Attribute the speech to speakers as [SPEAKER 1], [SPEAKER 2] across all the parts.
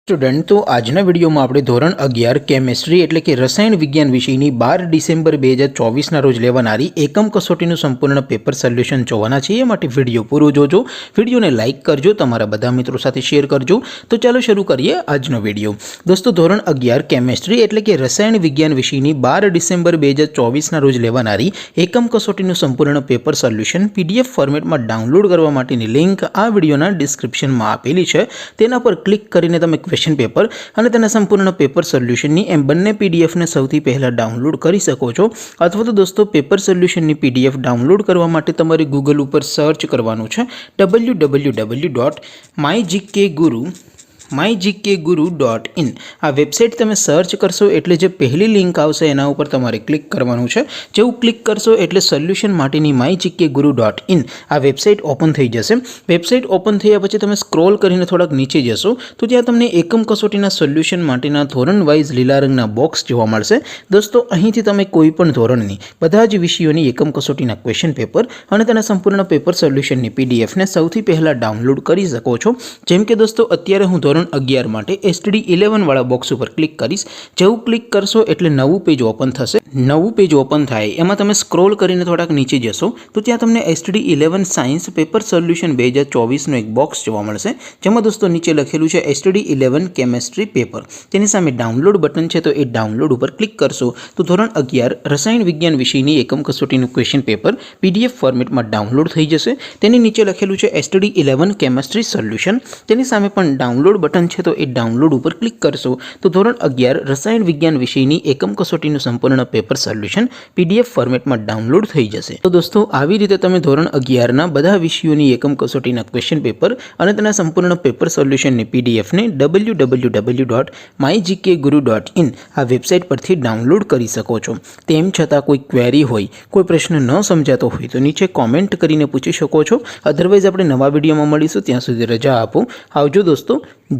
[SPEAKER 1] Student તો આજના વિડીયોમાં આપણે ધોરણ 11 કેમેસ્ટ્રી એટલે કે રસાયણ વિજ્ઞાન વિષયની 12 ડિસેમ્બર 2024ના રોજ લેવાનારી એકમ કસોટીનું સંપૂર્ણ પેપર સોલ્યુશન જોવાના છે। એ માટે વિડીયો પૂરો જોજો, વિડીયોને લાઇક કરજો, તમારા બધા મિત્રો સાથે શેર કરજો। તો ચાલો શરૂ કરીએ આજનો વિડીયો। દોસ્તો ધોરણ 11 કેમેસ્ટ્રી એટલે કે રસાયણ વિજ્ઞાન વિષયની 12 ડિસેમ્બર 2024ના રોજ લેવાનારી એકમ કસોટીનું સંપૂર્ણ પેપર સોલ્યુશન પીડીએફ ફોર્મેટમાં ડાઉનલોડ કરવા માટેની લિંક આ વિડીયોના ડિસ્ક્રિપ્શનમાં આપેલી છે। તેના પર ક્લિક કરીને તમે क्वेश्चन पेपर અને તેના સંપૂર્ણ પેપર સોલ્યુશનની એમ બંને પીડીએફને સૌથી પહેલાં ડાઉનલોડ કરી શકો છો। અથવા તો દોસ્તો પેપર સોલ્યુશનની પીડીએફ ડાઉનલોડ કરવા માટે તમારે ગૂગલ ઉપર સર્ચ કરવાનું છે www.mygkguru.in। આ વેબસાઇટ તમે સર્ચ કરશો એટલે જે પહેલી લિંક આવશે એના ઉપર તમારે ક્લિક કરવાનું છે। જેવું ક્લિક કરશો એટલે સોલ્યુશન માટેની mygkguru.in આ વેબસાઇટ ઓપન થઈ જશે। વેબસાઇટ ઓપન થયા પછી તમે સ્ક્રોલ કરીને થોડાક નીચે જશો તો ત્યાં તમને એકમ કસોટીના સોલ્યુશન માટેના ધોરણ વાઇઝ લીલા રંગના બોક્સ જોવા મળશે। દોસ્તો અહીંથી તમે કોઈ પણ ધોરણની બધા જ વિષયોની એકમ કસોટીના ક્વેશ્ચન પેપર અને તેના સંપૂર્ણ પેપર સોલ્યુશનની પીડીએફને સૌથી પહેલાં ડાઉનલોડ કરી શકો છો। જેમ કે દોસ્તો અત્યારે હું ધોરણ 11 માટે STD 11 વાળા બોક્સ ઉપર ક્લિક કરીશ। જેવું ક્લિક કરશો એટલે નવું પેજ ઓપન થશે। નવું પેજ ઓપન થાય એમાં તમે સ્ક્રોલ કરીને થોડાક નીચે જશો તો ત્યાં તમને STD 11 સાયન્સ પેપર સોલ્યુશન 2024નો એક બોક્સ જોવા મળશે। જેમાં દોસ્તો નીચે લખેલું છે STD 11 કેમેસ્ટ્રી પેપર। તેની સામે ડાઉનલોડ બટન છે, તો એ ડાઉનલોડ ઉપર ક્લિક કરશો તો ધોરણ 11 રસાયણ વિજ્ઞાન વિષયની એકમ કસોટીનું ક્વેશ્ચન પેપર પીડીએફ ફોર્મેટમાં ડાઉનલોડ થઈ જશે। તેની નીચે લખેલું છે STD 11 કેમેસ્ટ્રી સોલ્યુશન। તેની સામે પણ ડાઉનલોડ બટન છે, તો એ ડાઉનલોડ ઉપર ક્લિક કરશો તો ધોરણ 11 રસાયણ વિજ્ઞાન વિષયની એકમ કસોટીનું સંપૂર્ણ પેપર સોલ્યુશન પીડીએફ ફોર્મેટમાં ડાઉનલોડ થઈ જશે। તો દોસ્તો આવી રીતે તમે ધોરણ 11ના બધા વિષયોની એકમ કસોટીના ક્વેશ્ચન પેપર અને તેના સંપૂર્ણ પેપર સોલ્યુશનની પીડીએફને www.mygkguru.in આ વેબસાઇટ પરથી ડાઉનલોડ કરી શકો છો। તેમ છતાં કોઈ ક્વેરી હોય, કોઈ પ્રશ્ન ન સમજાતો હોય તો નીચે કોમેન્ટ કરીને પૂછી શકો છો। અધરવાઇઝ આપણે નવા વિડીયોમાં મળીશું, ત્યાં સુધી રજા આપો। આવજો દોસ્તો,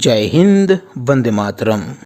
[SPEAKER 1] જય હિન્દ, વંદે માતરમ।